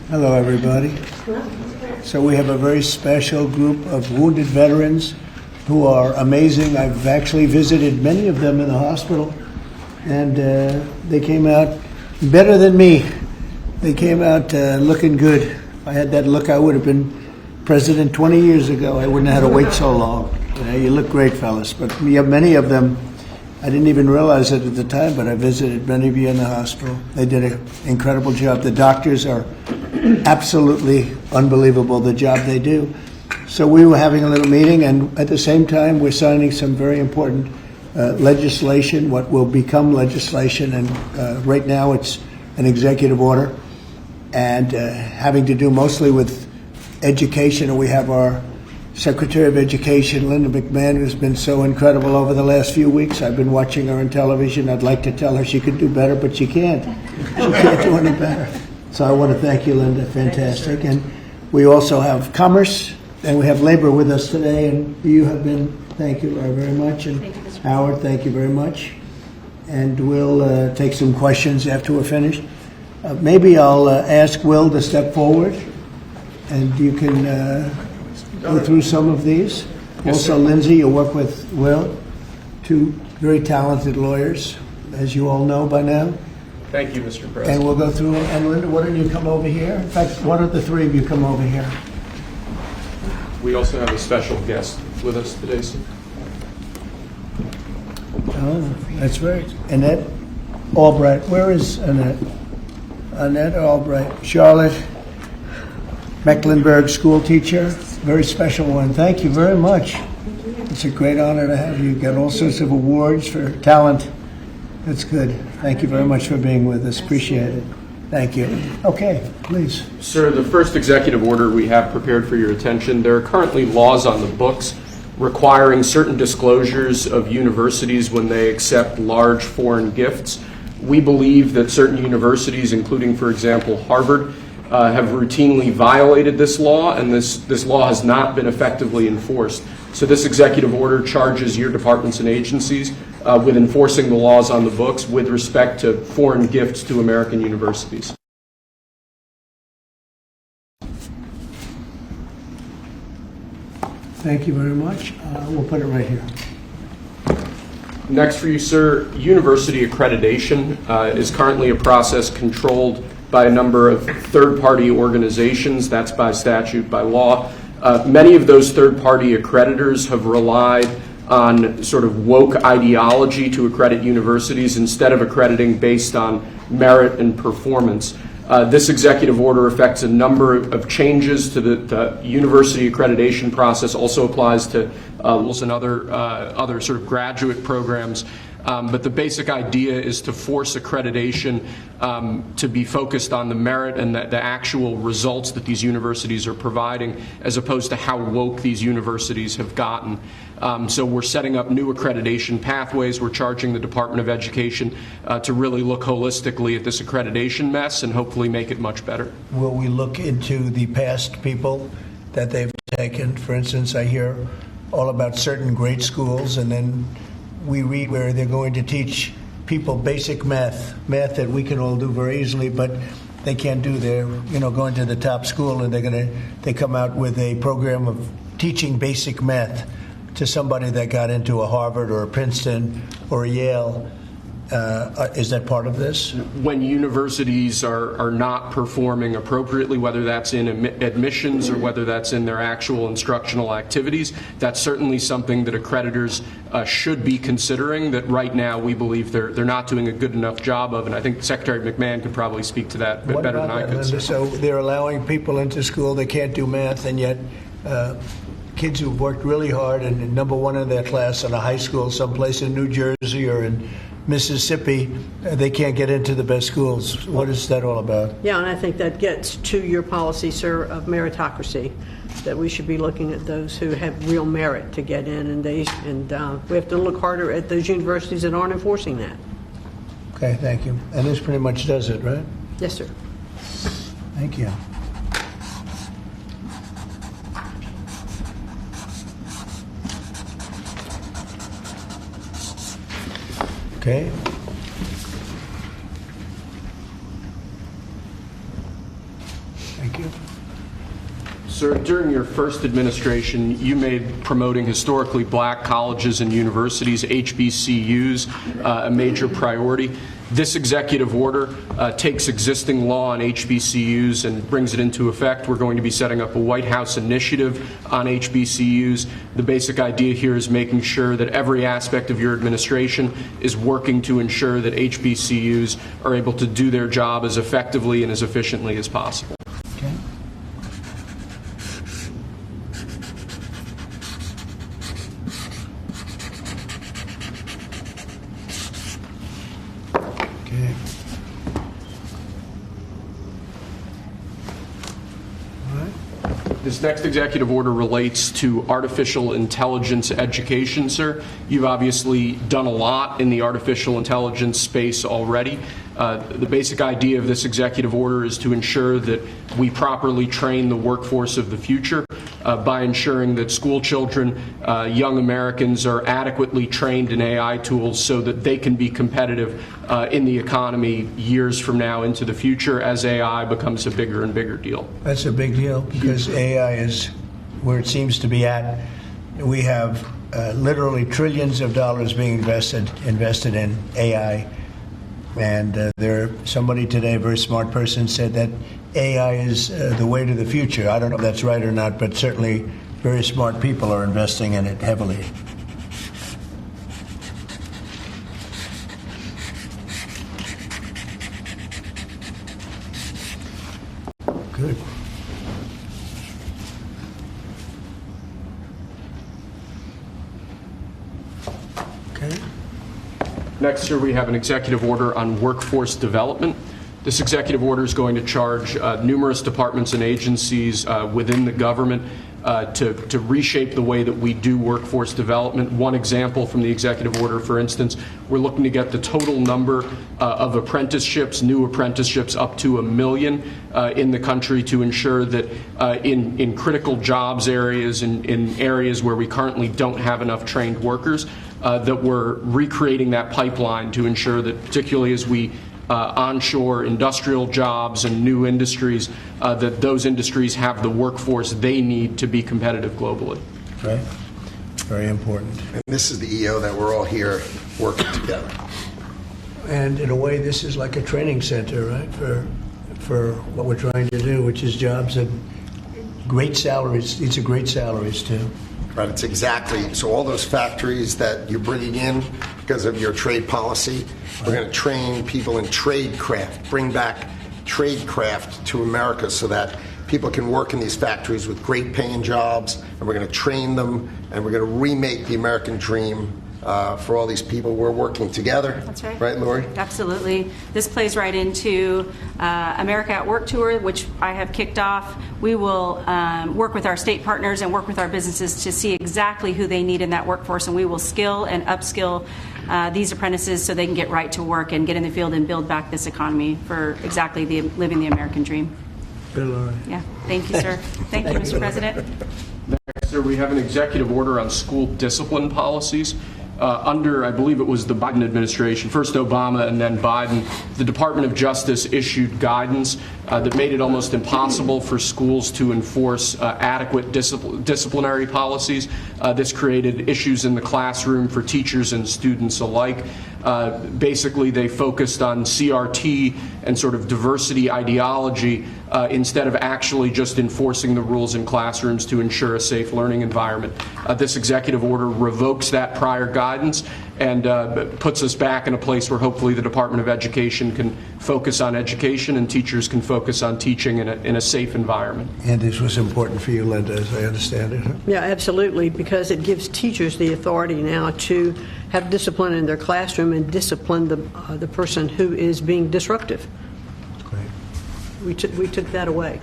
Hello, everybody. So we have a very special group of wounded veterans who are amazing. I've actually visited many of them in the hospital, and they came out better than me. They came out looking good. If I had that look, I would have been president 20 years ago. I wouldn't have had to wait so long. You look great, fellas. But we have many of them. I didn't even realize it at the time, but I visited many of you in the hospital. They did an incredible job. The doctors are absolutely unbelievable, the job they do. So we were having a little meeting, and at the same time, we're signing some very important legislation, what will become legislation, and right now it's an executive order, and having to do mostly with education. And we have our Secretary of Education, Linda McMahon, who's been so incredible over the last few weeks. I've been watching her on television. I'd like to tell her she could do better, but she can't. She can't do any better. So I want to thank you, Linda. Fantastic. And we also have Commerce, and we have Labor with us today. And you have been, thank you very much. And Howard, thank you very much. And we'll take some questions after we're finished. Maybe I'll ask Will to step forward, and you can go through some of these. Yes, Also, sir. Lindsay, you'll work with Will, two very talented lawyers, as you all know by now. Thank you, Mr. President. And we'll go through, and Linda, why don't you come over here? In fact, why don't the three of you come over here? We also have a special guest with us today, sir. Oh, that's right. Annette Albright. Where is Annette? Annette Albright. Charlotte Mecklenburg, school teacher. Very special one. Thank you very much. It's a great honor to have you. Get all sorts of awards for talent. That's good. Thank you very much for being with us. Appreciate it. Thank you. Okay, please. Sir, the first executive order we have prepared for your attention, there are currently laws on the books requiring certain disclosures of universities when they accept large foreign gifts. We believe that certain universities, including, for example, Harvard, have routinely violated this law, and this law has not been effectively enforced. So this executive order charges your departments and agencies with enforcing the laws on the books with respect to foreign gifts to American universities. Thank you very much. We'll put it right here. Next for you, sir, university accreditation is currently a process controlled by a number of third-party organizations. That's by statute, by law. Many of those third-party accreditors have relied on sort of woke ideology to accredit universities instead of accrediting based on merit and performance. This executive order affects a number of changes to the university accreditation process, also applies to and other sort of graduate programs. But the basic idea is to force accreditation to be focused on the merit and the actual results that these universities are providing, as opposed to how woke these universities have gotten. So we're setting up new accreditation pathways. We're charging the Department of Education to really look holistically at this accreditation mess and hopefully make it much better. Will we look into the past people that they've taken? For instance, I hear all about certain great schools, and then we read where they're going to teach people basic math that we can all do very easily, but they can't do. They're going to the top school, and they come out with a program of teaching basic math to somebody that got into a Harvard or a Princeton or a Yale. Is that part of this? When universities are not performing appropriately, whether that's in admissions or whether that's in their actual instructional activities, that's certainly something that accreditors should be considering, that right now we believe they're not doing a good enough job of, and I think Secretary McMahon could probably speak to that better than I could. Linda? So they're allowing people into school, they can't do math, and yet kids who've worked really hard and number one in their class in a high school someplace in New Jersey or in Mississippi, they can't get into the best schools. What is that all about? Yeah, and I think that gets to your policy, sir, of meritocracy, that we should be looking at those who have real merit to get in, and we have to look harder at those universities that aren't enforcing that. Okay, thank you. And this pretty much does it, right? Yes, sir. Thank you. Okay. Thank you. Sir, during your first administration, you made promoting historically black colleges and universities, HBCUs, a major priority. This executive order takes existing law on HBCUs and brings it into effect. We're going to be setting up a White House initiative on HBCUs. The basic idea here is making sure that every aspect of your administration is working to ensure that HBCUs are able to do their job as effectively and as efficiently as possible. Okay. Okay. All right. This next executive order relates to artificial intelligence education, sir. You've obviously done a lot in the artificial intelligence space already. The basic idea of this executive order is to ensure that we properly train the workforce of the future by ensuring that school children, young Americans, are adequately trained in AI tools so that they can be competitive in the economy years from now into the future as AI becomes a bigger and bigger deal. That's a big deal because AI is where it seems to be at. We have literally trillions of dollars being invested in AI. And somebody today, a very smart person, said that AI is the way to the future. I don't know if that's right or not, but certainly very smart people are investing in it heavily. Good. Okay. Next, sir, we have an executive order on workforce development. This executive order is going to charge numerous departments and agencies within the government to reshape the way that we do workforce development. One example from the executive order, for instance, we're looking to get the total number of apprenticeships, new apprenticeships, up to 1 million in the country to ensure that in critical jobs areas, in areas where we currently don't have enough trained workers, that we're recreating that pipeline to ensure that, particularly as we onshore industrial jobs and new industries, that those industries have the workforce they need to be competitive globally. Right. Very important. And this is the EO that we're all here working together. And in a way, this is like a training center, right, for what we're trying to do, which is jobs at great salaries. These are great salaries, too. Right, it's exactly, so all those factories that you're bringing in because of your trade policy, we're going to train people in trade craft, bring back trade craft to America so that people can work in these factories with great paying jobs, and we're going to train them, and we're going to remake the American dream for all these people. We're working together. That's right. Right, Lori? Absolutely. This plays right into America at Work Tour, which I have kicked off. We will work with our state partners and work with our businesses to see exactly who they need in that workforce, and we will skill and upskill these apprentices so they can get right to work and get in the field and build back this economy for exactly living the American dream. Good, Lori. Yeah. Thank you, sir. Thank you, Mr. President. Next, sir, we have an executive order on school discipline policies. Under, I believe it was the Biden administration, first Obama and then Biden, the Department of Justice issued guidance that made it almost impossible for schools to enforce adequate disciplinary policies. This created issues in the classroom for teachers and students alike. Basically, they focused on CRT and sort of diversity ideology instead of actually just enforcing the rules in classrooms to ensure a safe learning environment. This executive order revokes that prior guidance and puts us back in a place where hopefully the Department of Education can focus on education and teachers can focus on teaching in a safe environment. And this was important for you, Linda, as I understand it. Huh? Yeah, absolutely, because it gives teachers the authority now to have discipline in their classroom and discipline the person who is being disruptive. Great. We took that away.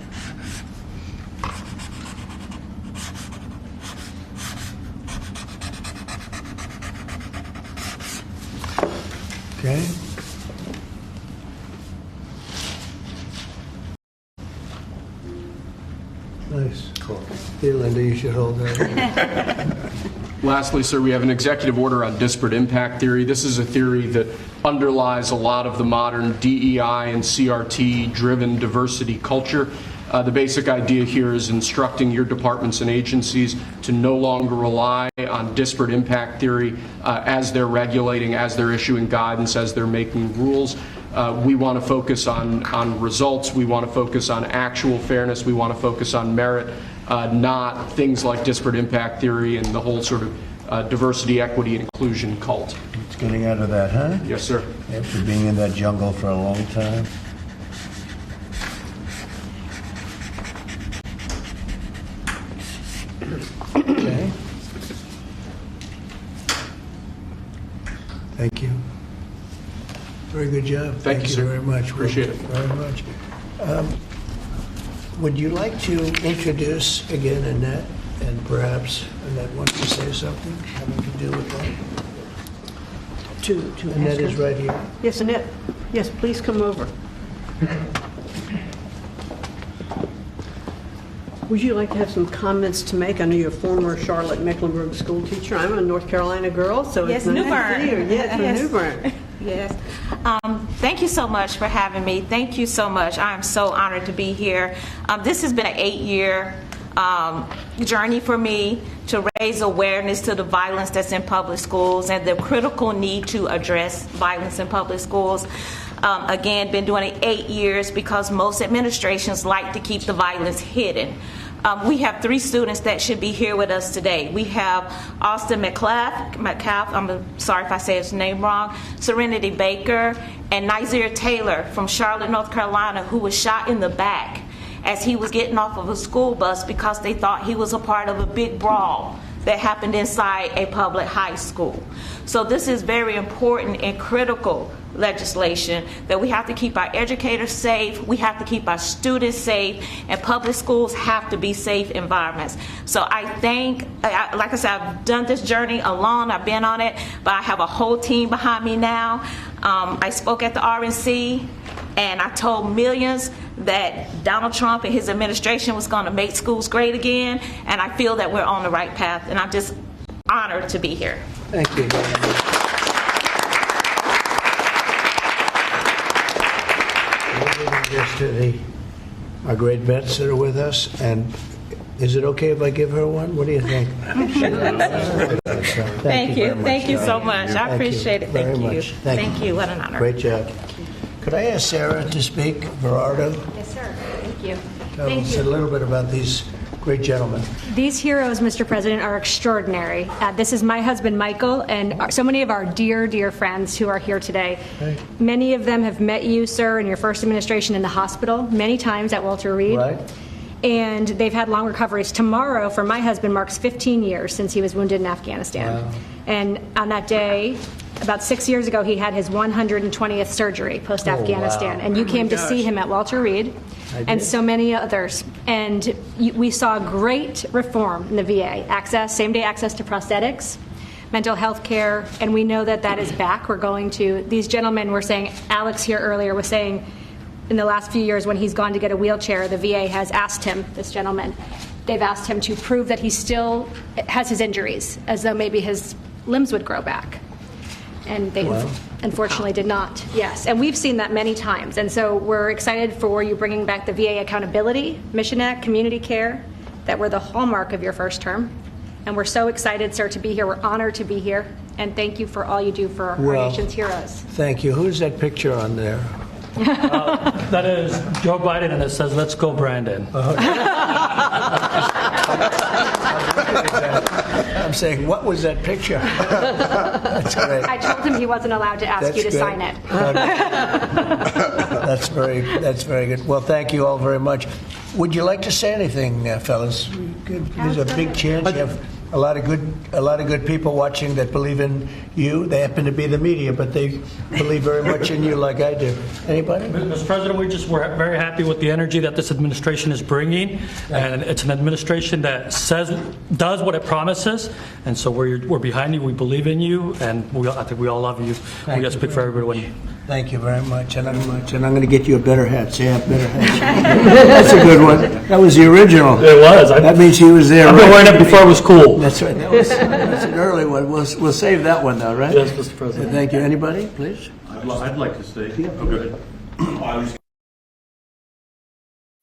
Okay. Nice. Cool. Here, Linda, you should hold that. Lastly, sir, we have an executive order on disparate impact theory. This is a theory that underlies a lot of the modern DEI and CRT-driven diversity culture. The basic idea here is instructing your departments and agencies to no longer rely on disparate impact theory as they're regulating, as they're issuing guidance, as they're making rules. We want to focus on results. We want to focus on actual fairness. We want to focus on merit, not things like disparate impact theory and the whole sort of diversity, equity, and inclusion cult. It's getting out of that, huh? Yes, sir. After being in that jungle for a long time. Okay. Thank you. Very good job. Thank you, sir. Very much. Appreciate it. Very much. Would you like to introduce again Annette, and perhaps Annette wants to say something having to do with that? To Annette ask is her. right here. Yes, Annette. Yes, please come over. Would you like to have some comments to make? I know you're a former Charlotte Mecklenburg school teacher. I'm a North Carolina girl, so Yes, it's nice New to Bern. see you. Yes, from Yes. New Bern. Yes. Thank you so much for having me. Thank you so much. I am so honored to be here. This has been an 8-year journey for me to raise awareness to the violence that's in public schools and the critical need to address violence in public schools. Again, been doing it 8 years because most administrations like to keep the violence hidden. We have 3 students that should be here with us today. We have Austin McCaff, I'm sorry if I say his name wrong, Serenity Baker, and Nizir Taylor from Charlotte, North Carolina, who was shot in the back as he was getting off of a school bus because they thought he was a part of a big brawl that happened inside a public high school. So this is very important and critical legislation that we have to keep our educators safe, we have to keep our students safe, and public schools have to be safe environments. So I think, like I said, I've done this journey alone, I've been on it, but I have a whole team behind me now. I spoke at the RNC, and I told millions that Donald Trump and his administration was going to make schools great again, and I feel that we're on the right path, and I'm just honored to be here. Thank you. We're giving this to our great vets that are with us, and is it okay if I give her one? What do you think? Thank you. very much, Thank you so darling. much. I Thank you appreciate it. very Thank you. much. Thank you. What an honor. Great job. Could I ask Sarah to speak, Gerardo? Yes, sir. Thank you. Tell Thank us you. a little bit about these great gentlemen. These heroes, Mr. President, are extraordinary. This is my husband, Michael, and so many of our dear, dear friends who are here today. Right. Many of them have met you, sir, in your first administration in the hospital, many times at Walter Reed. Right. And they've had long recoveries. Tomorrow, for my husband, marks 15 years since he was wounded in Afghanistan. Wow. And on that day, about 6 years ago, he had his 120th surgery post-Afghanistan. Oh, wow. And you came to see him at Walter Reed, and so many others. And we saw great reform in the VA. Access, same-day access to prosthetics, mental health care, and we know that that is back. We're going to, these gentlemen were saying, Alex here earlier was saying, in the last few years when he's gone to get a wheelchair, the VA has asked him, this gentleman, they've asked him to prove that he still has his injuries, as though maybe his limbs would grow back. And they unfortunately did not. Yes, and we've seen that many times. And so we're excited for you bringing back the VA accountability, Mission Act, community care, that were the hallmark of your first term. And we're so excited, sir, to be here. We're honored to be here. And thank you for all you do for our nation's heroes. Thank you. Who's that picture on there? That is Joe Biden, and it says, "Let's go, Brandon." I'm saying, what was that picture? That's great. I told him he wasn't allowed to ask you to good. sign it. That's very good. Well, thank you all very much. Would you like to say anything, fellas? There's a big chance you have a lot of good people watching that believe in you. They happen to be the media, but they believe very much in you, like I do. Anybody? Mr. President, we're very happy with the energy that this administration is bringing, and it's an administration that does what it promises, and so we're behind you. We believe in you, and I think we all love you. We got to speak for everybody. Thank you very much, and I'm going to get you a better hat. Say, I have better hats. That's a good one. That was the original. It was. That means he was there. I've been wearing it before it was cool. That's right. That's an early one. We'll save that one, though, right? Yes, Mr. President. Thank you. Anybody, please? I'd like to say. Oh, go ahead. I was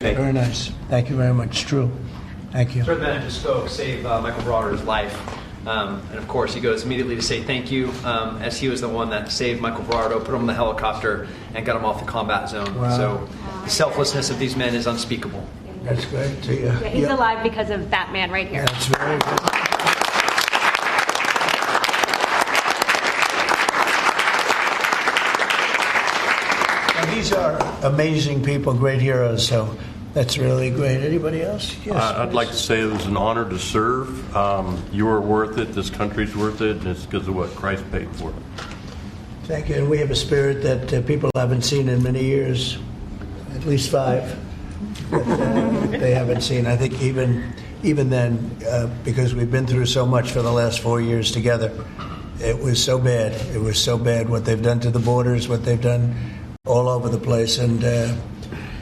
Very nice. Thank you very much. It's true. Thank you. Sir Bennett just spoke, saved Michael Broder's life. And of course, he goes immediately to say thank you, as he was the one that saved Michael Broder, put him in the helicopter, and got him off the combat zone. Wow. So the selflessness of these men is unspeakable. That's great. So, Yeah, he's alive because of that man right here. That's very good. Now, these are amazing people, great heroes, so that's really great. Anybody else? Yes. I'd like to say it was an honor to serve. You are worth it. This country's worth it. And it's because of what Christ paid for. Thank you. And we have a spirit that people haven't seen in many years, at least 5. That they haven't seen. I think even then, because we've been through so much for the last 4 years together, it was so bad. It was so bad what they've done to the borders, what they've done all over the place, and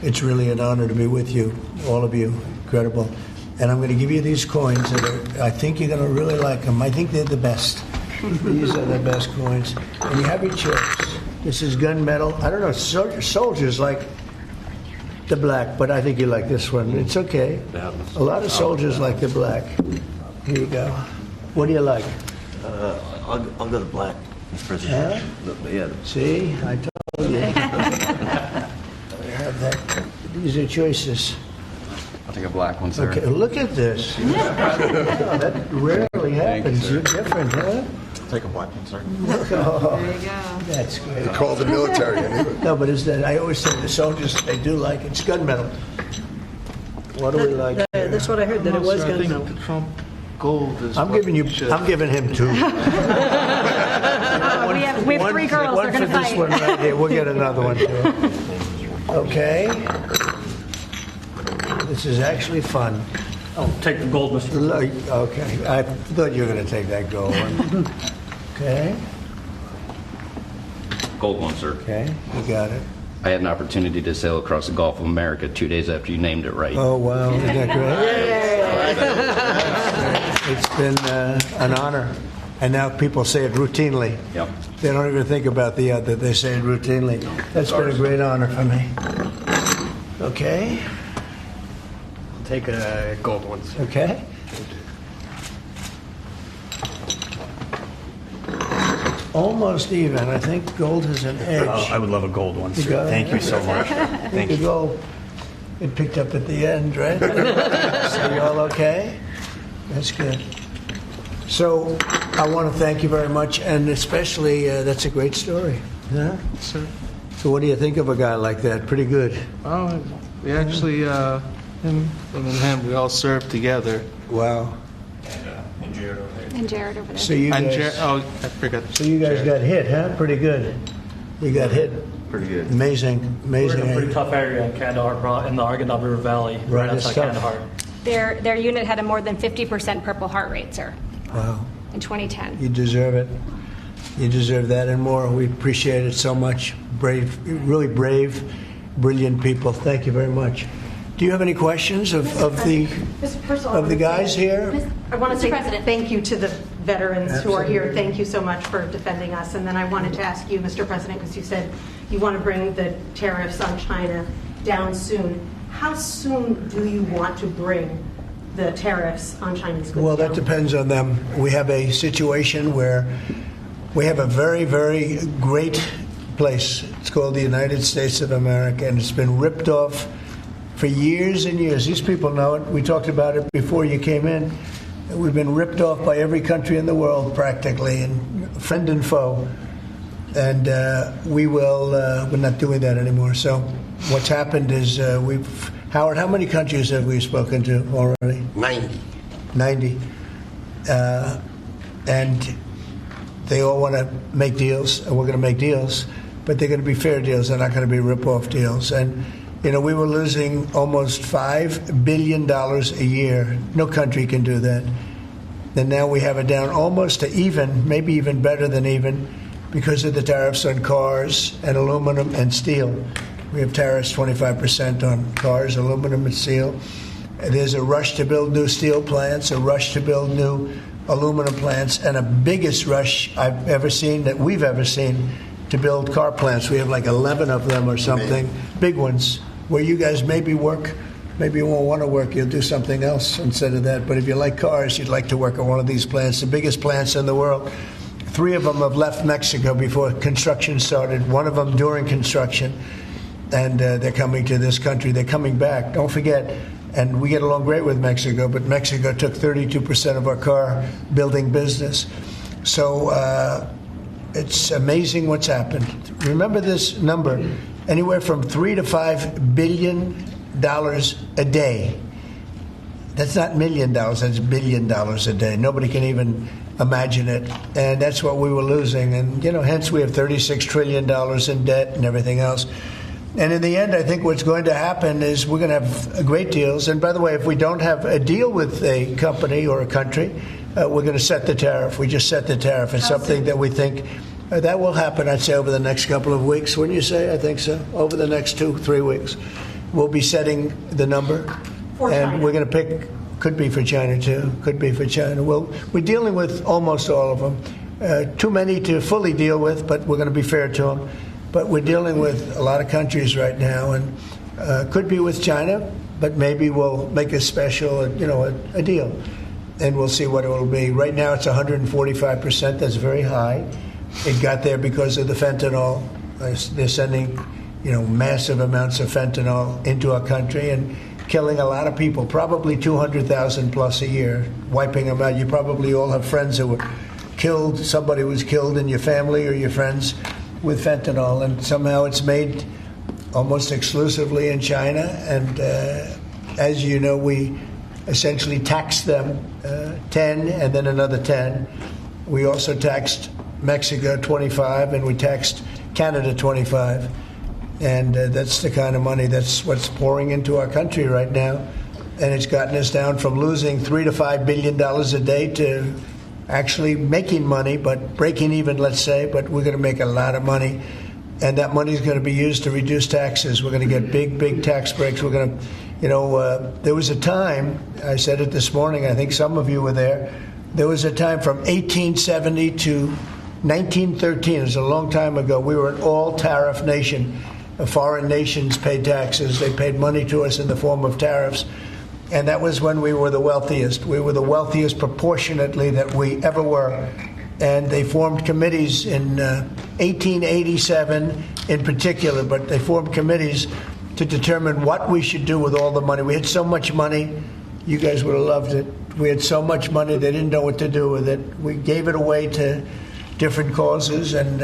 it's really an honor to be with you, all of you. Incredible. And I'm going to give you these coins that are, I think you're going to really like them. I think they're the best. These are the best coins. And you have your choice. This is gunmetal. I don't know, soldiers like the black, but I think you like this one. It's okay. A lot of soldiers like the black. Here you go. What do you like? I'll go to black, Mr. President. Yeah. See, I told you. I have that. These are choices. I'll take a black one, sir. Okay, look at this. Wow, that rarely happens. You're different, huh? Take a black one, sir. There you go. That's great. They call the military anyway. No, but is that I always say the soldiers, they do like it's gunmetal. What do we like? That's what I heard, that it was gunmetal. Trump gold is. I'm giving him 2. We have 3 girls. One They're going to for this fight. one right here. We'll get another one too. Okay. This is actually fun. I'll take the gold, Mr. Okay. I thought you were going to take that gold one. Okay. Gold one, sir. Okay. You got it. I had an opportunity to sail across the Gulf of America 2 days after you named it right. Oh, wow. Isn't that great? It's been an honor. And now people say it routinely. Yep. They don't even think about the other. They say it routinely. That's been a great honor for me. Okay. Take a gold one. Okay. Almost even. I think gold has an edge. I would love a gold one, You sir. got it? Thank you so much. Thank The you. gold. It picked up at the end, right? So you all okay? That's good. So I want to thank you very much, and especially that's a great story. Yeah. Sir. So what do you think of a guy like that? Pretty good. Oh, we actually, him and him, we all served together. Wow. And Jared over there. So you And guys, I forgot. so you guys got hit, huh? Pretty good. You got hit. Pretty good. Amazing, We're in a pretty amazing. tough area in Kandahar, in the Arghandab River Valley, Right, right it's outside tough. Kandahar. Their unit had a more than 50% purple heart rate, sir, Wow. in 2010. You deserve it. You deserve that and more. We appreciate it so much. Brave, really brave, brilliant people. Thank you very much. Do you have any questions of the guys here? I want to say President. thank you to the veterans who are here. Absolutely. Thank you so much for defending us. And then I wanted to ask you, Mr. President, because you said you want to bring the tariffs on China down soon. How soon do you want to bring the tariffs on Chinese goods Well, that down? depends on them. We have a situation where we have a very, very great place. It's called the United States of America, and it's been ripped off for years and years. These people know it. We talked about it before you came in. We've been ripped off by every country in the world practically, and friend and foe. And we're not doing that anymore. So what's happened is Howard, how many countries have we spoken to already? 90. And they all want to make deals, and we're going to make deals, but they're going to be fair deals. They're not going to be rip-off deals. And you know, we were losing almost $5 billion a year. No country can do that. And now we have it down almost to even, maybe even better than even, because of the tariffs on cars and aluminum and steel. We have tariffs 25% on cars, aluminum, and steel. There's a rush to build new steel plants, a rush to build new aluminum plants, and a biggest rush I've ever seen, that we've ever seen, to build car plants. We have like 11 of them or something, big ones, where you guys maybe work. Maybe you won't want to work. You'll do something else instead of that. But if you like cars, you'd like to work at one of these plants, the biggest plants in the world. 3 of them have left Mexico before construction started, one of them during construction, and they're coming to this country. They're coming back. Don't forget, and we get along great with Mexico, but Mexico took 32% of our car building business. So it's amazing what's happened. Remember this number, anywhere from $3 to $5 billion a day. That's not $1 million, that's $1 billion a day. Nobody can even imagine it. And that's what we were losing. And, hence we have $36 trillion in debt and everything else. And in the end, I think what's going to happen is we're going to have great deals. And by the way, if we don't have a deal with a company or a country, we're going to set the tariff. We just set the tariff. It's something that we think that will happen, I'd say, over the next couple of weeks. Wouldn't you say? I think so. Over the next 2-3 weeks. We'll be setting the number. And we're going to pick, could be for China too, could be for China. Well, we're dealing with almost all of them. Too many to fully deal with, but we're going to be fair to them. But we're dealing with a lot of countries right now, and could be with China, but maybe we'll make a special, a deal, and we'll see what it will be. Right now, it's 145%. That's very high. It got there because of the fentanyl. They're sending, massive amounts of fentanyl into our country and killing a lot of people, probably 200,000 plus a year, wiping them out. You probably all have friends who were killed. Somebody was killed in your family or your friends with fentanyl, and somehow it's made almost exclusively in China. And as you know, we essentially taxed them 10 and then another 10. We also taxed Mexico 25, and we taxed Canada 25. And that's the kind of money that's what's pouring into our country right now. And it's gotten us down from losing $3 to $5 billion a day to actually making money, but breaking even, let's say, but we're going to make a lot of money. And that money is going to be used to reduce taxes. We're going to get big tax breaks. We're going to, there was a time, I said it this morning, I think some of you were there, there was a time from 1870 to 1913, it was a long time ago, we were an all-tariff nation. Foreign nations paid taxes. They paid money to us in the form of tariffs. And that was when we were the wealthiest. We were the wealthiest proportionately that we ever were. And they formed committees in 1887 in particular, but they formed committees to determine what we should do with all the money. We had so much money, you guys would have loved it. We had so much money, they didn't know what to do with it. We gave it away to different causes, and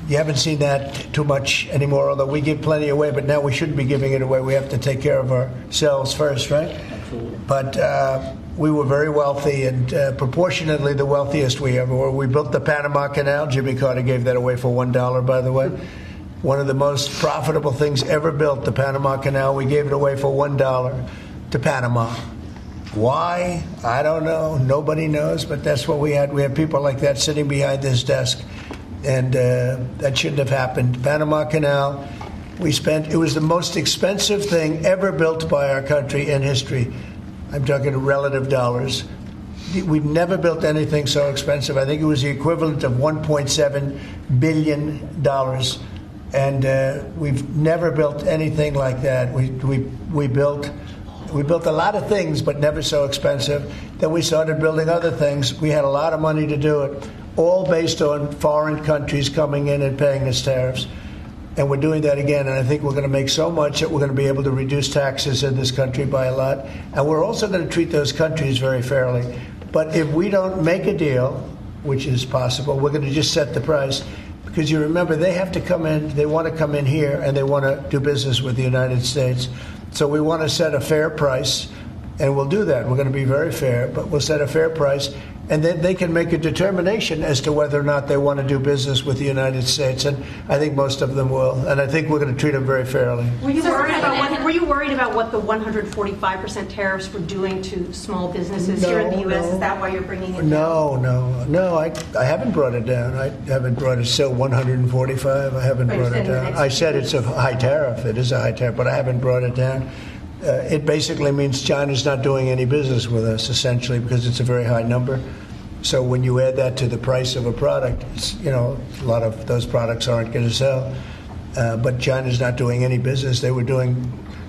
you haven't seen that too much anymore, although we give plenty away, but now we shouldn't be giving it away. We have to take care of ourselves first, right? Absolutely. But we were very wealthy, and proportionately the wealthiest we ever were. We built the Panama Canal. Jimmy Carter gave that away for $1, by the way. One of the most profitable things ever built, the Panama Canal. We gave it away for $1 to Panama. Why? I don't know. Nobody knows, but that's what we had. We had people like that sitting behind this desk. And that shouldn't have happened. Panama Canal, it was the most expensive thing ever built by our country in history. I'm talking relative dollars. We've never built anything so expensive. I think it was the equivalent of $1.7 billion. And we've never built anything like that. We built a lot of things, but never so expensive. Then we started building other things. We had a lot of money to do it, all based on foreign countries coming in and paying us tariffs. And we're doing that again, and I think we're going to make so much that we're going to be able to reduce taxes in this country by a lot. And we're also going to treat those countries very fairly. But if we don't make a deal, which is possible, we're going to just set the price. Because you remember, they have to come in, they want to come in here, and they want to do business with the United States. So we want to set a fair price, and we'll do that. We're going to be very fair, but we'll set a fair price, and then they can make a determination as to whether or not they want to do business with the United States. And I think most of them will, and I think we're going to treat them very fairly. Were you worried about what the 145% tariffs were doing to small businesses here in the U.S.? Is that why you're bringing it down? No. I haven't brought it down. I haven't brought it. Still 145. I haven't brought it down. I said it's a high tariff. It is a high tariff, but I haven't brought it down. It basically means China's not doing any business with us, essentially, because it's a very high number. So when you add that to the price of a product, a lot of those products aren't going to sell. But China's not doing any business. They were doing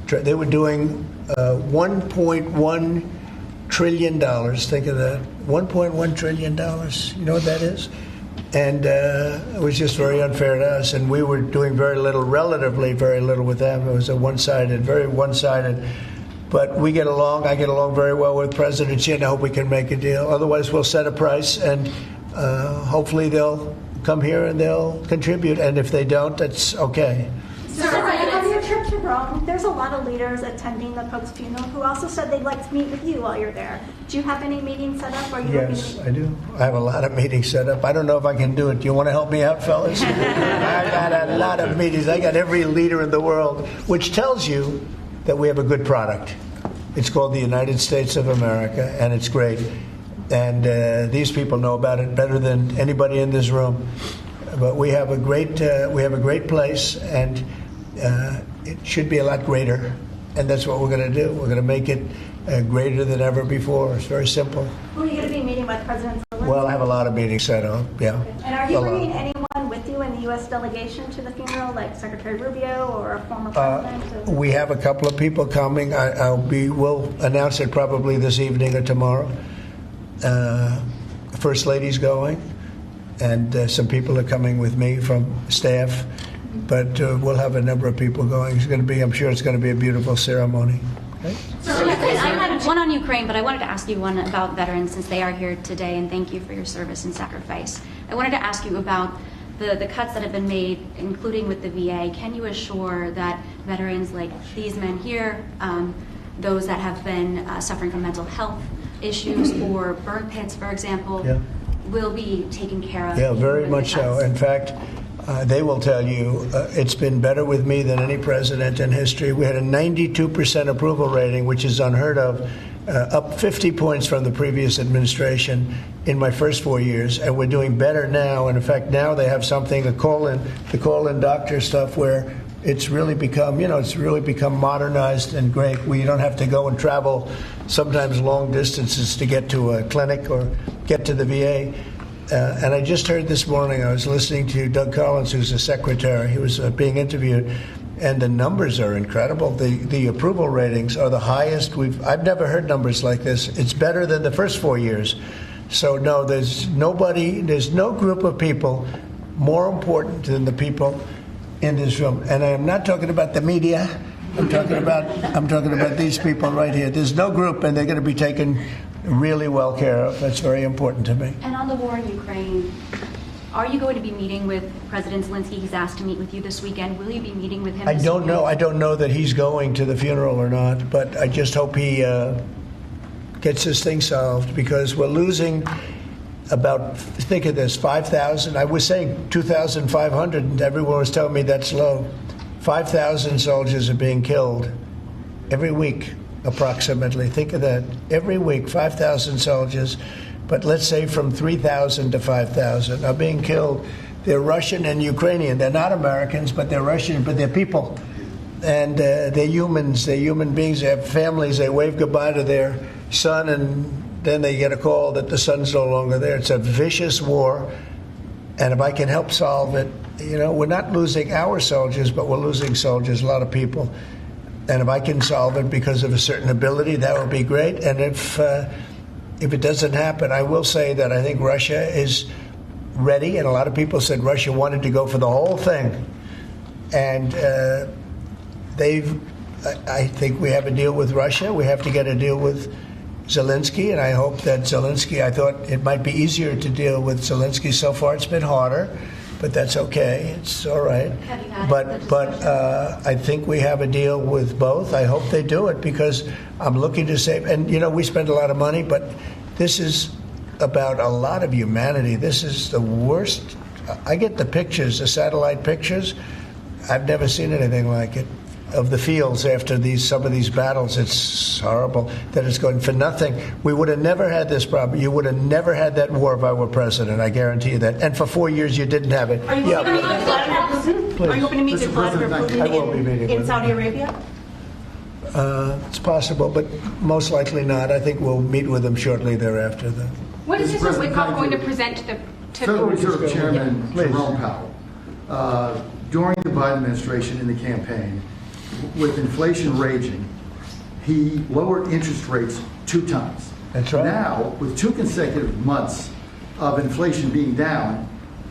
$1.1 trillion. Think of that, $1.1 trillion. You know what that is? And it was just very unfair to us. And we were doing very little, relatively very little with them. It was very one-sided. But we get along. I get along very well with President Xi, and I hope we can make a deal. Otherwise, we'll set a price, and hopefully they'll come here and they'll contribute. And if they don't, that's okay. Sir, on your trip to Rome, there's a lot of leaders attending the Pope's funeral who also said they'd like to meet with you while you're there. Do you have any meetings set up? Or are you Yes, I do. I have a lot of meetings set up. I don't know if I can do it. Do you want to help me out, fellas? I got a lot of meetings. I got every leader in the world, which tells you that we have a good product. It's called the United States of America, and it's great. And these people know about it better than anybody in this room. But we have a great place, and it should be a lot greater. And that's what we're going to do. We're going to make it greater than ever before. It's very simple. Who are you going to be meeting with, President Zelensky? Well, I have a lot of meetings set up. Yeah. And are you bringing anyone with you in the U.S. delegation to the funeral, like Secretary Rubio or a former president? We have a couple of people coming. We'll announce it probably this evening or tomorrow. First Lady's going, and some people are coming with me from staff. But we'll have a number of people going. I'm sure it's going to be a beautiful ceremony. Okay? I had one on Ukraine, but I wanted to ask you one about veterans since they are here today, and thank you for your service and sacrifice. I wanted to ask you about the cuts that have been made, including with the VA. Can you assure that veterans like these men here, those that have been suffering from mental health issues or burn pits, for example, will be taken care of? Yeah, very much so. In fact, they will tell you it's been better with me than any president in history. We had a 92% approval rating, which is unheard of, up 50 points from the previous administration in my first 4 years, and we're doing better now. And in fact, now they have something to call in doctor stuff where it's really become, modernized and great. We don't have to go and travel sometimes long distances to get to a clinic or get to the VA. And I just heard this morning, I was listening to Doug Collins, who's the secretary. He was being interviewed, and the numbers are incredible. The approval ratings are the highest I've never heard numbers like this. It's better than the first 4 years. So no, there's no group of people more important than the people in this room. And I am not talking about the media. I'm talking about these people right here. There's no group, and they're going to be taken really well care of. That's very important to me. And on the war in Ukraine, are you going to be meeting with President Zelensky? He's asked to meet with you this weekend. Will you be meeting with him? I don't know. I don't know that he's going to the funeral or not, but I just hope he gets this thing solved, because we're losing about, think of this, 5,000. I was saying 2,500, and everyone was telling me that's low. 5,000 soldiers are being killed every week. Approximately. Think of that. Every week, 5,000 soldiers, but let's say from 3,000 to 5,000 are being killed. They're Russian and Ukrainian. They're not Americans, but they're Russian, but they're people. And they're humans. They're human beings. They have families. They wave goodbye to their son, and then they get a call that the son's no longer there. It's a vicious war. And if I can help solve it, we're not losing our soldiers, but we're losing soldiers, a lot of people. And if I can solve it because of a certain ability, that would be great. And if it doesn't happen, I will say that I think Russia is ready. And a lot of people said Russia wanted to go for the whole thing. And I think we have a deal with Russia. We have to get a deal with Zelensky. And I hope that Zelensky, I thought it might be easier to deal with Zelensky. So far, it's been harder. But that's okay. It's all right. But I think we have a deal with both. I hope they do it, because I'm looking to save. And, we spend a lot of money, but this is about a lot of humanity. This is the worst. I get the pictures, the satellite pictures. I've never seen anything like it, of the fields after some of these battles. It's horrible that it's going for nothing. We would have never had this problem. You would have never had that war if I were president. I guarantee you that. And for 4 years, you didn't have it. Are you going to meet with Vladimir Putin? Are you going to meet with Vladimir Putin in Saudi Arabia? It's possible, but most likely not. I think we'll meet with them shortly thereafter, though. What is Mr. Wickoff going to present to the Federal Reserve Chairman Jerome Powell, during the Biden administration in the campaign, with inflation raging, he lowered interest rates 2 times. That's right. Now, with 2 consecutive months of inflation being down,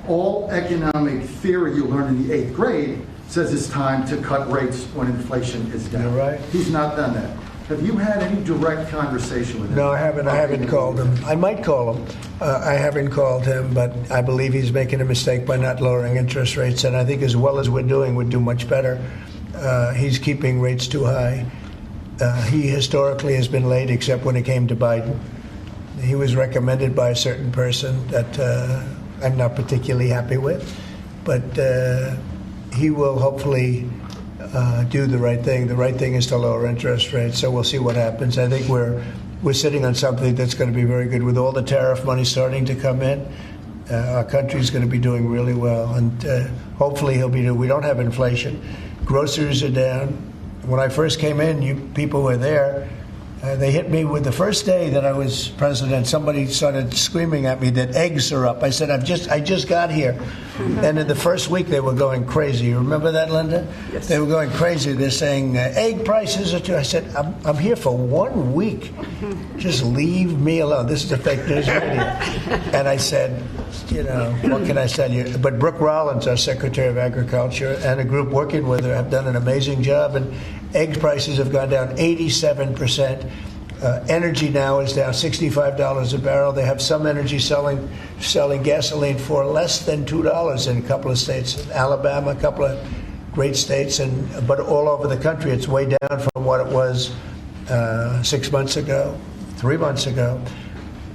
all economic theory you learn in the 8th grade says it's time to cut rates when inflation is down. You're right. He's not done that. Have you had any direct conversation with him? No, I haven't. I haven't called him. I might call him. I haven't called him, but I believe he's making a mistake by not lowering interest rates. And I think as well as we're doing, we'd do much better. He's keeping rates too high. He historically has been late, except when it came to Biden. He was recommended by a certain person that I'm not particularly happy with, but he will hopefully do the right thing. The right thing is to lower interest rates, so we'll see what happens. I think we're sitting on something that's going to be very good. With all the tariff money starting to come in, our country's going to be doing really well, and hopefully he'll be. We don't have inflation. Groceries are down. When I first came in, you people were there. They hit me with the first day that I was president. Somebody started screaming at me that eggs are up. I said, I just got here. And in the first week, they were going crazy. You remember that, Linda? Yes. They were going crazy. They're saying, egg prices are too. I said, I'm here for 1 week. Just leave me alone. This is a fake news media. And I said, what can I tell you? But Brooke Rollins, our Secretary of Agriculture, and a group working with her have done an amazing job. And egg prices have gone down 87%. Energy now is down $65 a barrel. They have some energy selling gasoline for less than $2 in a couple of states. Alabama, a couple of great states, but all over the country, it's way down from what it was 6 months ago, 3 months ago.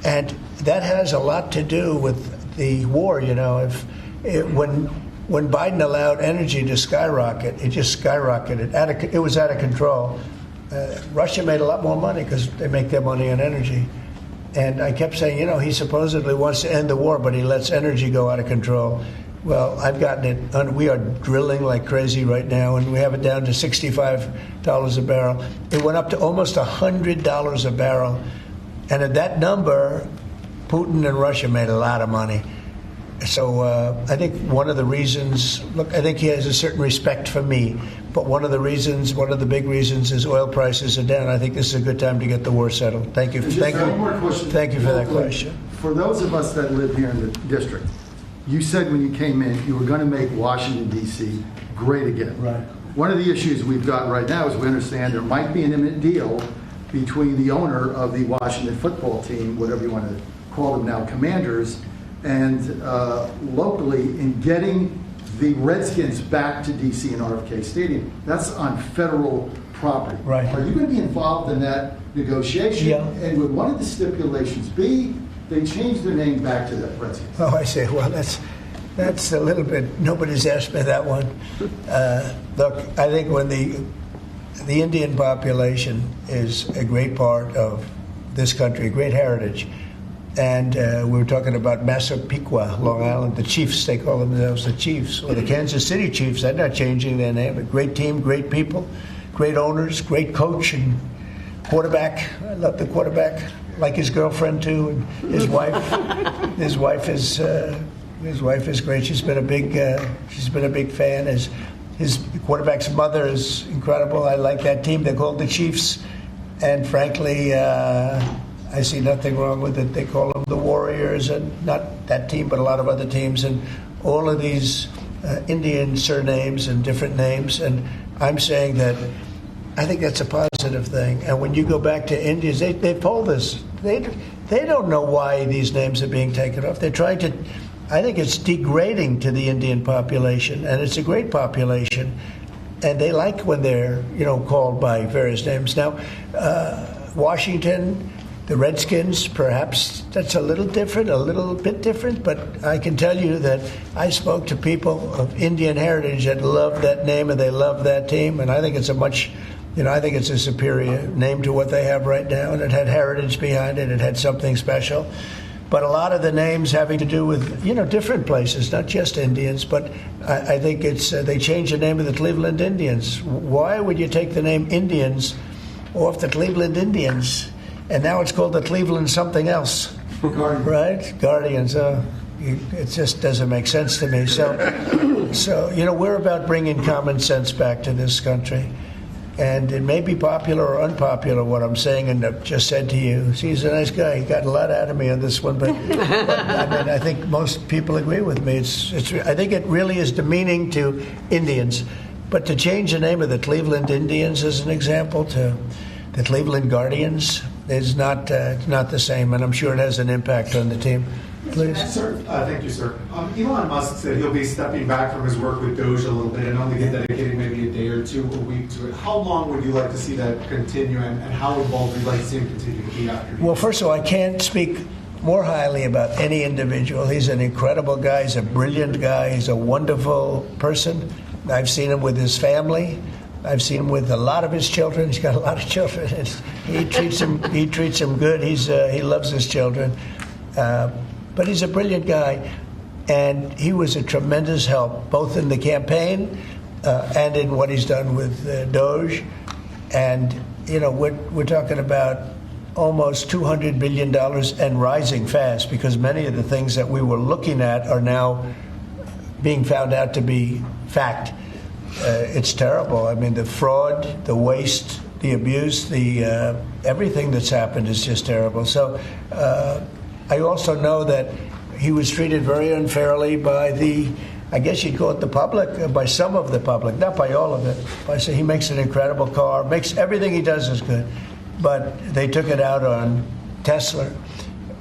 And that has a lot to do with the war. When Biden allowed energy to skyrocket, it just skyrocketed. It was out of control. Russia made a lot more money because they make their money on energy. And I kept saying, he supposedly wants to end the war, but he lets energy go out of control. Well, I've gotten it. We are drilling like crazy right now, and we have it down to $65 a barrel. It went up to almost $100 a barrel. And at that number, Putin and Russia made a lot of money. So I think one of the reasons, I think he has a certain respect for me, but one of the big reasons is oil prices are down. I think this is a good time to get the war settled. Thank you. Thank you for that question. For those of us that live here in the district, you said when you came in you were going to make Washington, D.C. great again. Right. One of the issues we've got right now is we understand there might be an imminent deal between the owner of the Washington football team, whatever you want to call them now, Commanders, and locally in getting the Redskins back to D.C. and RFK Stadium. That's on federal property. Right. Are you going to be involved in that negotiation? Yeah. And would one of the stipulations be they change their name back to the Redskins? Oh, I see. Well, that's a little bit. Nobody's asked me that one. Look, I think when the Indian population is a great part of this country, a great heritage. And we were talking about Massapequa, Long Island, the Chiefs. They call themselves the Chiefs, or the Kansas City Chiefs. They're not changing their name. A great team, great people, great owners, great coach and quarterback. I love the quarterback, like his girlfriend too, and his wife. His wife is great. She's been a big fan. His quarterback's mother is incredible. I like that team. They're called the Chiefs, and frankly. I see nothing wrong with it. They call them the Warriors, and not that team, but a lot of other teams, and all of these Indian surnames and different names. And I'm saying that I think that's a positive thing. And when you go back to Indians, they polled this. They don't know why these names are being taken off. They're trying to. I think it's degrading to the Indian population, and it's a great population, and they like when they're called by various names. Now, Washington. The Redskins, perhaps that's a little bit different, but I can tell you that I spoke to people of Indian heritage that love that name and they love that team, and I think it's a superior name to what they have right now, and it had heritage behind it. It had something special. But a lot of the names having to do with, different places, not just Indians, but I think they changed the name of the Cleveland Indians. Why would you take the name Indians off the Cleveland Indians, and now it's called the Cleveland something else, right? Guardians. It just doesn't make sense to me. So we're about bringing common sense back to this country. And it may be popular or unpopular what I'm saying and I've just said to you. He's a nice guy. He got a lot out of me on this one, but I think most people agree with me. I think it really is demeaning to Indians. But to change the name of the Cleveland Indians, as an example, to the Cleveland Guardians is not the same, and I'm sure it has an impact on the team. Please. Sir, thank you, sir. Elon Musk said he'll be stepping back from his work with DOGE a little bit and only dedicating maybe a day or two a week to it. How long would you like to see that continue, and how involved would you like to see him continue to be after? Well, first of all, I can't speak more highly about any individual. He's an incredible guy. He's a brilliant guy. He's a wonderful person. I've seen him with his family. I've seen him with a lot of his children. He's got a lot of children. He treats them good. He loves his children. But he's a brilliant guy, and he was a tremendous help, both in the campaign and in what he's done with DOGE. And, we're talking about almost $200 billion and rising fast, because many of the things that we were looking at are now being found out to be fact. It's terrible. I mean, the fraud, the waste, the abuse, the everything that's happened is just terrible. So I also know that he was treated very unfairly by I guess you'd call it the public, by some of the public, not by all of it. I say he makes an incredible car, makes everything he does is good, but they took it out on Tesla.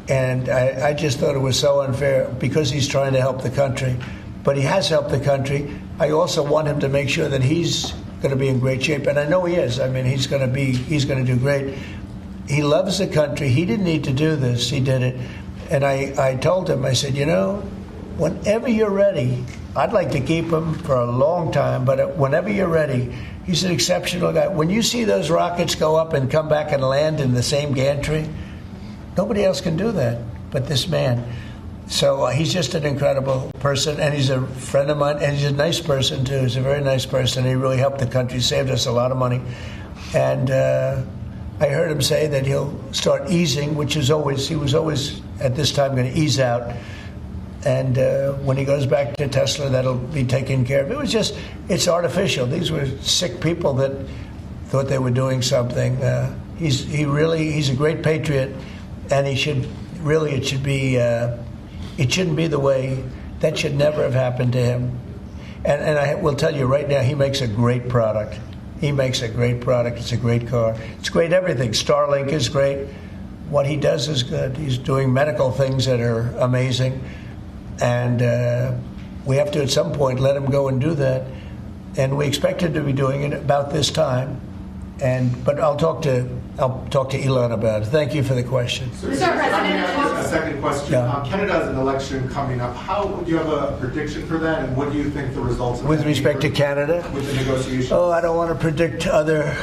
And I just thought it was so unfair because he's trying to help the country. But he has helped the country. I also want him to make sure that he's going to be in great shape, and I know he is. I mean, he's going to do great. He loves the country. He didn't need to do this. He did it. And I told him, I said, whenever you're ready, I'd like to keep him for a long time, but whenever you're ready, he's an exceptional guy. When you see those rockets go up and come back and land in the same gantry, nobody else can do that but this man. So he's just an incredible person, and he's a friend of mine, and he's a nice person, too. He's a very nice person. He really helped the country, saved us a lot of money. And I heard him say that he'll start easing, he was always at this time going to ease out. And when he goes back to Tesla, that'll be taken care of. It's artificial. These were sick people that thought they were doing something. He's a great patriot, and it shouldn't be the way, that should never have happened to him. And I will tell you right now, he makes a great product. It's a great car. It's great everything. Starlink is great. What he does is good. He's doing medical things that are amazing. And we have to, at some point, let him go and do that. And we expect him to be doing it about this time. But I'll talk to Elon about it. Thank you for the question. Sir, a second question. Yeah. Canada has an election coming up. Do you have a prediction for that, and what do you think the results of with respect to Canada? With the negotiations? Oh, I don't want to predict other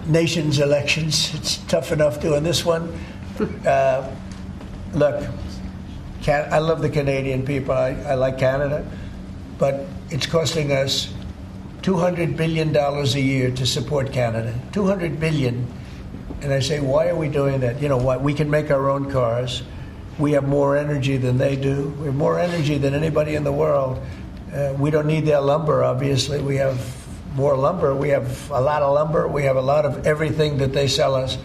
nations' elections. It's tough enough doing this one. Look, I love the Canadian people. I like Canada, but it's costing us $200 billion a year to support Canada. $200 billion. And I say, why are we doing that? You know what? We can make our own cars. We have more energy than they do. We have more energy than anybody in the world. We don't need their lumber, obviously. We have more lumber. We have a lot of lumber. We have a lot of everything that they sell us.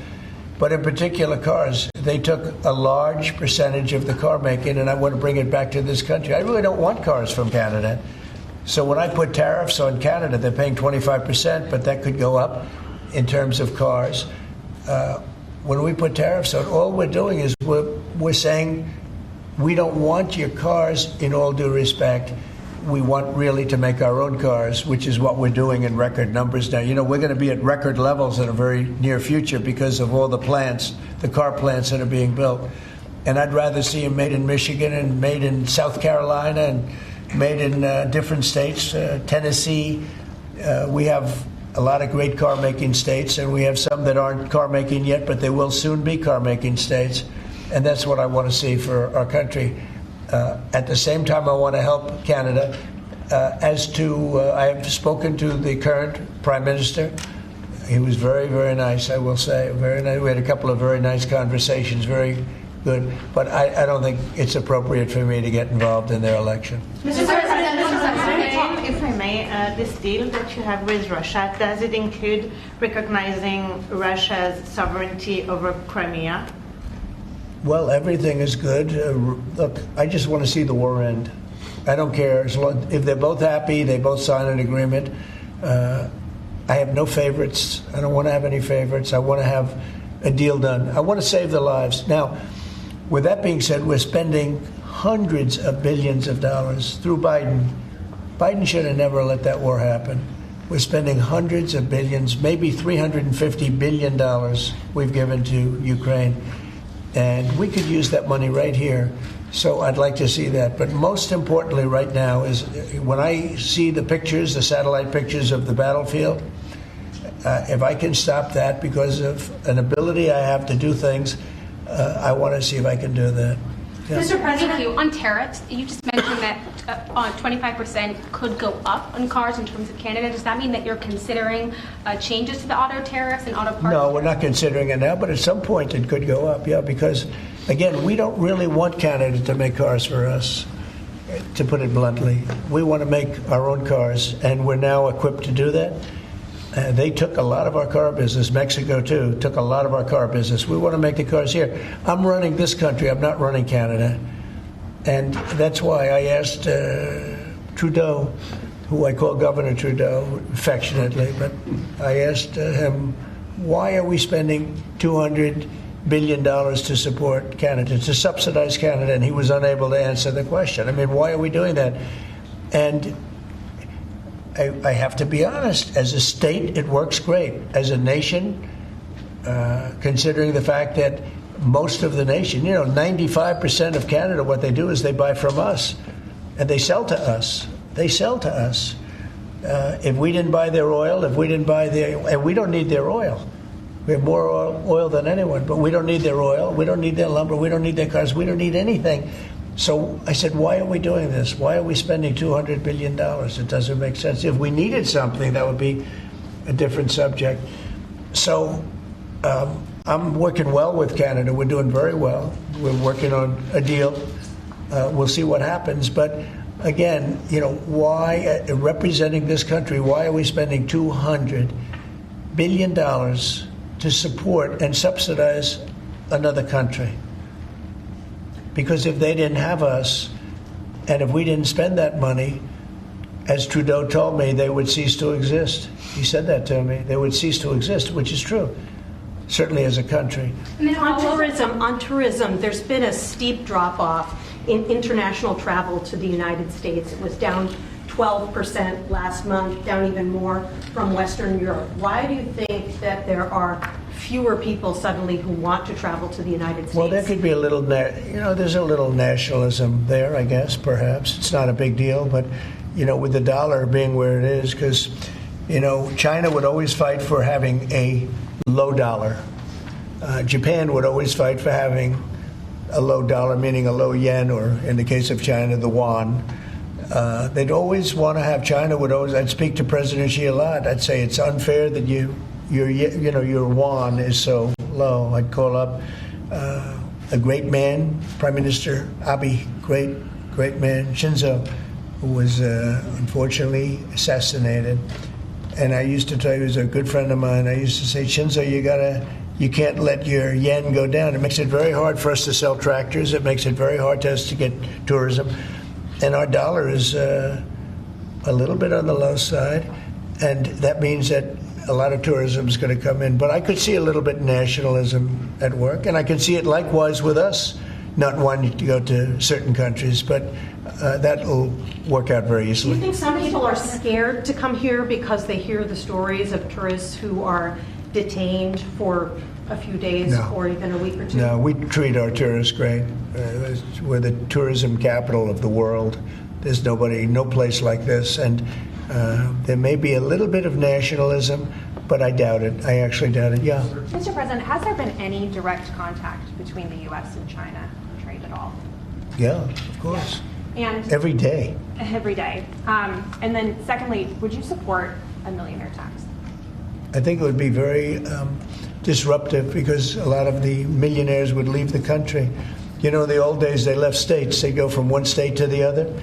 But in particular cars, they took a large percentage of the car making, and I want to bring it back to this country. I really don't want cars from Canada. So when I put tariffs on Canada, they're paying 25%, but that could go up in terms of cars. When we put tariffs on, all we're doing is we're saying we don't want your cars in all due respect. We want really to make our own cars, which is what we're doing in record numbers now. We're going to be at record levels in a very near future because of all the plants, the car plants that are being built. And I'd rather see them made in Michigan and made in South Carolina and made in different states, Tennessee. We have a lot of great car-making states, and we have some that aren't car-making yet, but they will soon be car-making states. And that's what I want to see for our country. At the same time, I want to help Canada. I have spoken to the current Prime Minister. He was very, very nice, I will say. Very nice. We had a couple of very nice conversations, very good. But I don't think it's appropriate for me to get involved in their election. Mr. President, if I may, this deal that you have with Russia, does it include recognizing Russia's sovereignty over Crimea? Well, everything is good. Look, I just want to see the war end. I don't care. If they're both happy, they both sign an agreement. I have no favorites. I don't want to have any favorites. I want to have a deal done. I want to save the lives. Now, with that being said, we're spending hundreds of billions of dollars through Biden. Biden should have never let that war happen. We're spending hundreds of billions, maybe $350 billion we've given to Ukraine. And we could use that money right here. So I'd like to see that. But most importantly right now is when I see the pictures, the satellite pictures of the battlefield, if I can stop that because of an ability I have to do things, I want to see if I can do that. Yeah. Mr. President, thank you. On tariffs, you just mentioned that 25% could go up on cars in terms of Canada. Does that mean that you're considering changes to the auto tariffs and auto parts? No, we're not considering it now, but at some point it could go up, yeah, because, again, we don't really want Canada to make cars for us, to put it bluntly. We want to make our own cars, and we're now equipped to do that. They took a lot of our car business. Mexico, too, took a lot of our car business. We want to make the cars here. I'm running this country. I'm not running Canada. And that's why I asked Trudeau, who I call Governor Trudeau affectionately, but I asked him, why are we spending $200 billion to support Canada, to subsidize Canada? And he was unable to answer the question. I mean, why are we doing that? And I have to be honest, as a state, it works great. As a nation, considering the fact that most of the nation, 95% of Canada, what they do is they buy from us, and they sell to us. They sell to us. If we didn't buy their oil, and we don't need their oil. We have more oil than anyone, but we don't need their oil. We don't need their lumber. We don't need their cars. We don't need anything. So I said, why are we doing this? Why are we spending $200 billion? It doesn't make sense. If we needed something, that would be a different subject. So I'm working well with Canada. We're doing very well. We're working on a deal. We'll see what happens. But again, why, representing this country, why are we spending $200 billion to support and subsidize another country? Because if they didn't have us, and if we didn't spend that money, as Trudeau told me, they would cease to exist. He said that to me. They would cease to exist, which is true, certainly as a country. And then on tourism, there's been a steep drop-off in international travel to the United States. It was down 12% last month, down even more from Western Europe. Why do you think that there are fewer people suddenly who want to travel to the United States? Well, there could be a little, there's a little nationalism there, I guess, perhaps. It's not a big deal, but, with the dollar being where it is, because, China would always fight for having a low dollar. Japan would always fight for having a low dollar, meaning a low yen, or in the case of China, the yuan. They'd always want to have, I'd speak to President Xi a lot. I'd say it's unfair that your yuan is so low. I'd call up a great man, Prime Minister Abe, great man, Shinzo, who was unfortunately assassinated. And I used to tell you, he was a good friend of mine. I used to say, Shinzo, you can't let your yen go down. It makes it very hard for us to sell tractors. It makes it very hard to us to get tourism. And our dollar is a little bit on the low side. And that means that a lot of tourism is going to come in. But I could see a little bit of nationalism at work. And I could see it likewise with us, not wanting to go to certain countries. But that will work out very Do easily. you think some people are scared to come here because they hear the stories of tourists who are detained for a few days or even a week or two? No, we treat our tourists great. We're the tourism capital of the world. There's no place like this. And there may be a little bit of nationalism, but I doubt it. I actually doubt it, yeah. Mr. President, has there been any direct contact between the U.S. and China trade at all? Yeah, of course. Yeah. And every day. Every day. And then secondly, would you support a millionaire tax? I think it would be very disruptive because a lot of the millionaires would leave the country. You know, in the old days, they left states. They go from one state to the other.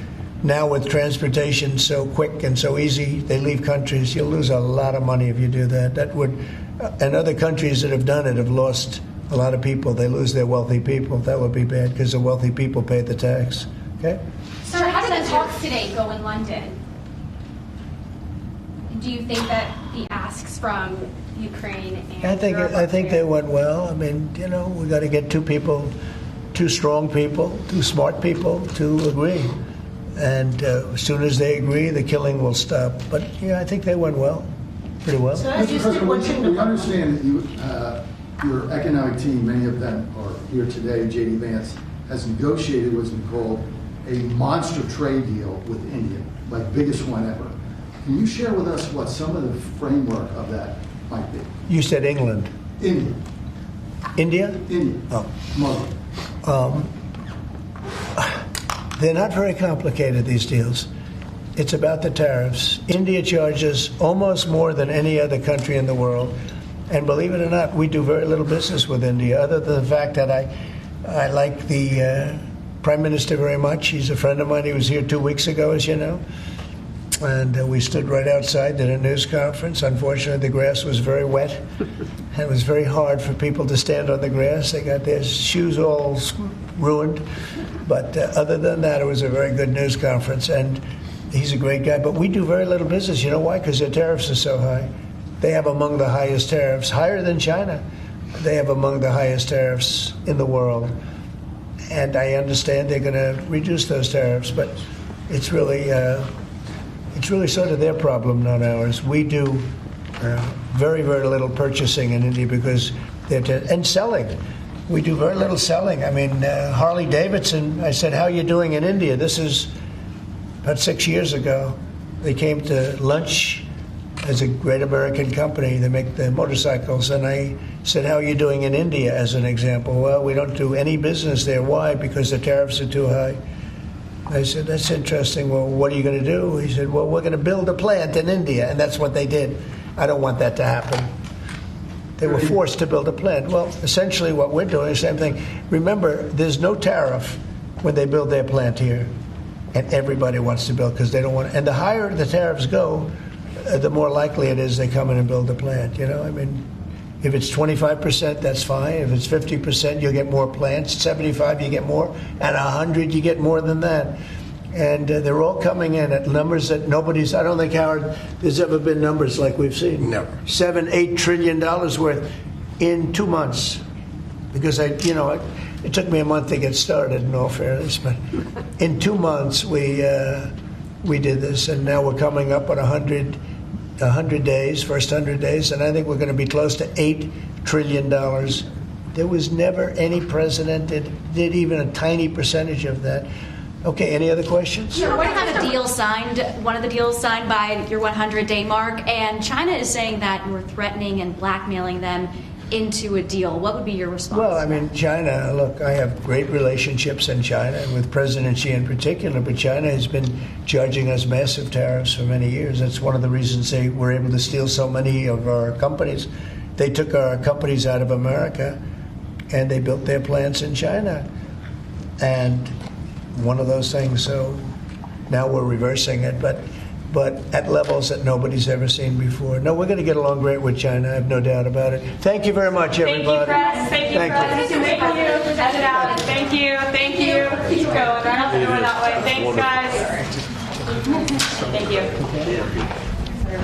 Now with transportation so quick and so easy, they leave countries. You'll lose a lot of money if you do that. That would, and other countries that have done it have lost a lot of people. They lose their wealthy people. That would be bad because the wealthy people pay the tax. Okay? Sir, how did the talks today go in London? Do you think that the asks from Ukraine and I think they went well. I mean, you know, we got to get two strong people, two smart people to agree. And as soon as they agree, the killing will stop. But yeah, I think they went well, pretty well. So Mr. President, we understand that your economic team, many of them are here today, J.D. Vance, has negotiated what's been called a monster trade deal with India, like biggest one ever. Can you share with us what some of the framework of that might be? You said England. India. India? India. Oh. Muslim. They're not very complicated, these deals. It's about the tariffs. India charges almost more than any other country in the world. And believe it or not, we do very little business with India, other than the fact that I like the Prime Minister very much. He's a friend of mine. He was here 2 weeks ago, as you know. And we stood right outside at a news conference. Unfortunately, the grass was very wet. And it was very hard for people to stand on the grass. They got their shoes all ruined. But other than that, it was a very good news conference. And he's a great guy. But we do very little business. You know why? Because their tariffs are so high. They have among the highest tariffs, higher than China. They have among the highest tariffs in the world. And I understand they're going to reduce those tariffs. But it's really sort of their problem, not ours. We do very, very little purchasing in India because and selling. We do very little selling. I mean, Harley Davidson, I said, how are you doing in India? This is about 6 years ago. They came to lunch as a great American company. They make the motorcycles. And I said, how are you doing in India, as an example? Well, we don't do any business there. Why? Because the tariffs are too high. I said, that's interesting. Well, what are you going to do? He said, well, we're going to build a plant in India. And that's what they did. I don't want that to happen. They were forced to build a plant. Well, essentially what we're doing is the same thing. Remember, there's no tariff when they build their plant here. And everybody wants to build because they don't want to. And the higher the tariffs go, the more likely it is they come in and build a plant. You know, I mean, if it's 25%, that's fine. If it's 50%, you'll get more plants. 75, you get more. At 100, you get more than that. And they're all coming in at numbers that I don't think, Howard, there's ever been numbers like we've seen. Never. $7-8 trillion worth in 2 months. Because it took me a month to get started, in all fairness. But in 2 months, we did this. And now we're coming up on 100 days, first 100 days. And I think we're going to be close to $8 trillion. There was never any president that did even a tiny percentage of that. Okay, any other questions? Sure. We're going to have a deal signed, one of the deals signed by your 100-day mark, and China is saying that you're threatening and blackmailing them into a deal. What would be your response? Well, I mean, China, look, I have great relationships in China, and with President Xi in particular, but China has been charging us massive tariffs for many years. That's one of the reasons they were able to steal so many of our companies. They took our companies out of America, and they built their plants in China. And one of those things, so now we're reversing it, but at levels that nobody's ever seen before. No, we're going to get along great with China, I have no doubt about it. Thank you very much, everybody. Thank you, press. Thank you. Present it out. Thank you. Keep going. Right out the door that way. Thanks, guys. Thank you.